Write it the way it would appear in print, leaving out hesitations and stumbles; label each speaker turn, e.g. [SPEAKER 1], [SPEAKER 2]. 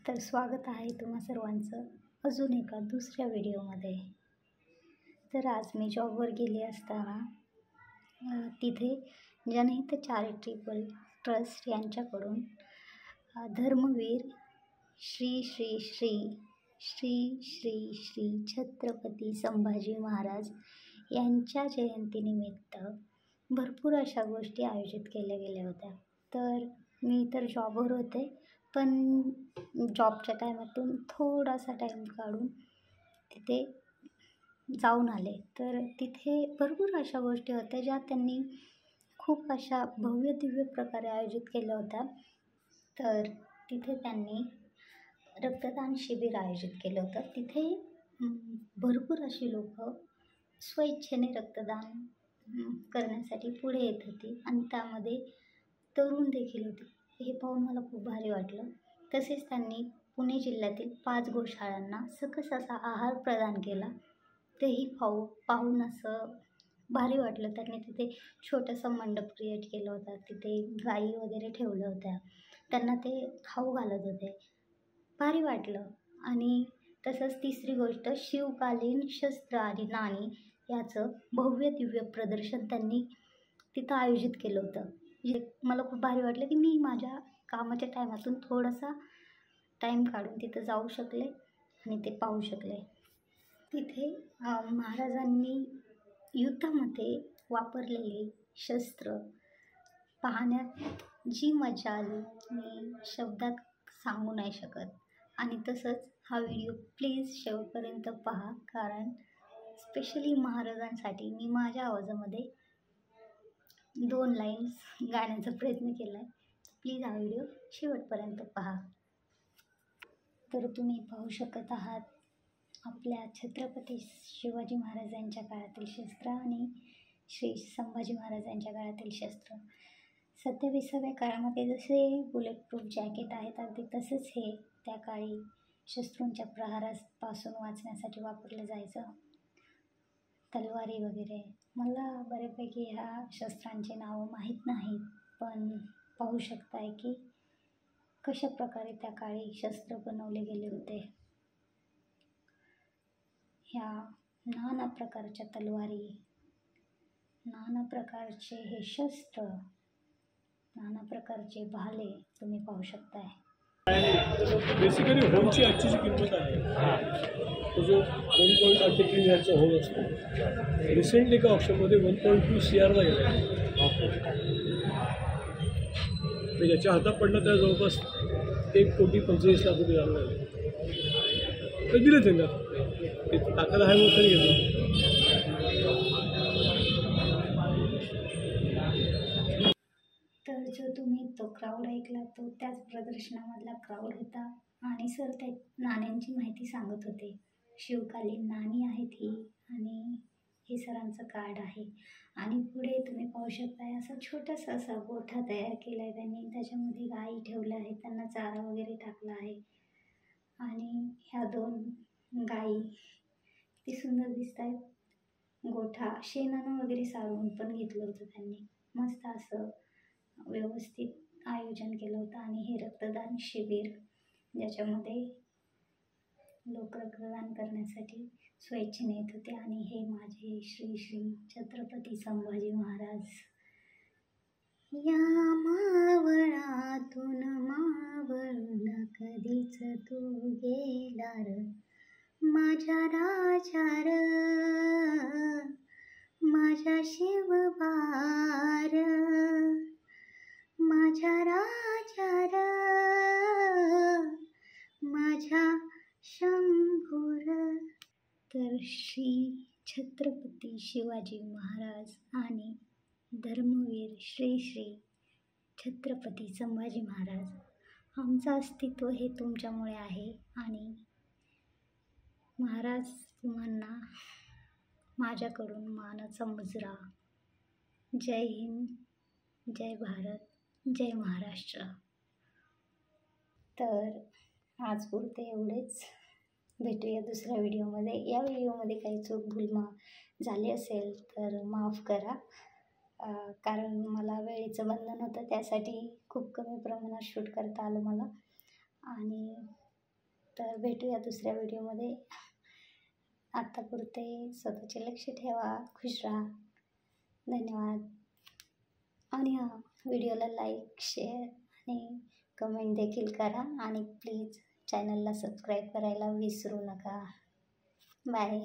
[SPEAKER 1] तर स्वागत आहे तुम्हा सर्वांचं अजून एका दुसऱ्या व्हिडिओमध्ये. तर आज मी जॉबवर गेली असताना तिथे जनहित चॅरिटेबल ट्रस्ट यांच्याकडून धर्मवीर श्री श्री श्री श्री श्री श्री छत्रपती संभाजी महाराज यांच्या जयंतीनिमित्त भरपूर अशा गोष्टी आयोजित केल्या गेल्या होत्या. तर मी तर जॉबवर होते, पण जॉबच्या टायमातून थोडासा टाईम काढून तिथे जाऊन आले. तर तिथे भरपूर अशा गोष्टी होत्या ज्या त्यांनी खूप अशा भव्य दिव्य प्रकारे आयोजित केल्या होत्या. तर तिथे त्यांनी रक्तदान शिबिर आयोजित केलं होतं. तिथे भरपूर अशी लोक स्वेच्छेने रक्तदान करण्यासाठी पुढे येत होती आणि त्यामध्ये तरुण देखील होते. हे पाहून मला खूप भारी वाटलं. तसेच त्यांनी पुणे जिल्ह्यातील 5 गोशाळांना सकस असा आहार प्रदान केला. तेही पाहून असं भारी वाटलं. त्यांनी तिथे छोटासा मंडप क्रिएट केला होता. तिथे गाई वगैरे ठेवल्या होत्या, त्यांना ते खाऊ घालत होते. भारी वाटलं. आणि तसंच तिसरी गोष्ट, शिवकालीन शस्त्र आणि नाणी याचं भव्य दिव्य प्रदर्शन त्यांनी तिथं आयोजित केलं होतं. मला खूप भारी वाटलं की मी माझ्या कामाच्या टायमातून थोडासा टाईम काढून तिथं जाऊ शकले आणि ते पाहू शकले. तिथे महाराजांनी युद्धामध्ये वापरलेली शस्त्र पाहण्यात जी मजा आली मी शब्दात सांगू नाही शकत. आणि तसंच हा व्हिडिओ प्लीज शेवटपर्यंत पहा, कारण स्पेशली महाराजांसाठी मी माझ्या आवाजामध्ये 2 लाईन्स गाण्याचा प्रयत्न केला आहे. प्लीज हा व्हिडिओ शेवटपर्यंत पहा. तर तुम्ही पाहू शकत आहात आपल्या छत्रपती शिवाजी महाराजांच्या काळातील शस्त्र आणि श्री संभाजी महाराजांच्या काळातील शस्त्र. सध्या 20व्या काळामध्ये जसे बुलेट प्रूफ जॅकेट आहेत, अगदी तसंच हे त्या काळी शत्रूंच्या प्रहारापासून वाचण्यासाठी वापरलं जायचं. तलवारी वगैरे. मला बऱ्यापैकी ह्या शस्त्रांचे नावं माहीत नाहीत, पण पाहू शकताय की कशा प्रकारे त्या काळी शस्त्र बनवले गेले होते. ह्या नाना प्रकारच्या तलवारी, नाना प्रकारचे हे शस्त्र, नाना प्रकारचे भाले तुम्ही पाहू शकताय.
[SPEAKER 2] बेसिकली होमची आजची जी किंमत आहे तो जो 1.8 क्लिअरचा होल असतो, रिसेंटली एका ऑप्शनमध्ये 1.2 CRला गेला. ज्याच्या हातात पडलं त्या जवळपास 1,45,00,000 झाले झाले. तर दिले त्यांना, ते ताकद आहे म्हणून तरी घेतलं.
[SPEAKER 1] तर जो तुम्ही तो क्राऊड ऐकला तो त्याच प्रदर्शनामधला क्राऊड होता. आणि सर त्या नाण्यांची माहिती सांगत होते. शिवकालीन नाणी आहेत ही, आणि हे सरांचं कार्ड आहे. आणि पुढे तुम्ही पाहू शकताय असा छोटासा असा गोठा तयार केला आहे त्यांनी. त्याच्यामध्ये गाई ठेवल्या आहेत, त्यांना चारा वगैरे टाकला आहे. आणि ह्या 2 गाई किती सुंदर दिसत आहेत. गोठा शेणानं वगैरे सारवून पण घेतलं होतं त्यांनी. मस्त असं व्यवस्थित आयोजन केलं होतं. आणि हे रक्तदान शिबिर ज्याच्यामध्ये लोक रक्तदान करण्यासाठी स्वेच्छेने येत होते. आणि हे माझे श्री श्री छत्रपती संभाजी महाराज. या मावळातून मावळून कधीच तू गेला र, माझ्या राजा र, माझ्या शिवबार, माझ्या राजा र, माझ्या शंभूर. तर श्री छत्रपती शिवाजी महाराज आणि धर्मवीर श्री श्री छत्रपती संभाजी महाराज, आमचं अस्तित्व हे तुमच्यामुळे आहे. आणि महाराज तुम्हाला माझ्याकडून मानाचा मुजरा. जय हिंद, जय भारत, जय महाराष्ट्र. तर आज पुरते एवढेच. भेटूया दुसऱ्या व्हिडिओमध्ये. या व्हिडिओमध्ये काही चूक भूल झाली असेल तर माफ करा, कारण मला वेळेचं बंधन होतं. त्यासाठी खूप कमी प्रमाणात शूट करता आलं मला. आणि तर भेटूया दुसऱ्या व्हिडिओमध्ये. आत्तापुरते स्वतःचे लक्ष ठेवा, खुश राहा. धन्यवाद. आणि व्हिडिओला लाईक, शेअर आणि कमेंट देखील करा. आणि प्लीज चॅनलला सबस्क्राईब करायला विसरू नका. बाय.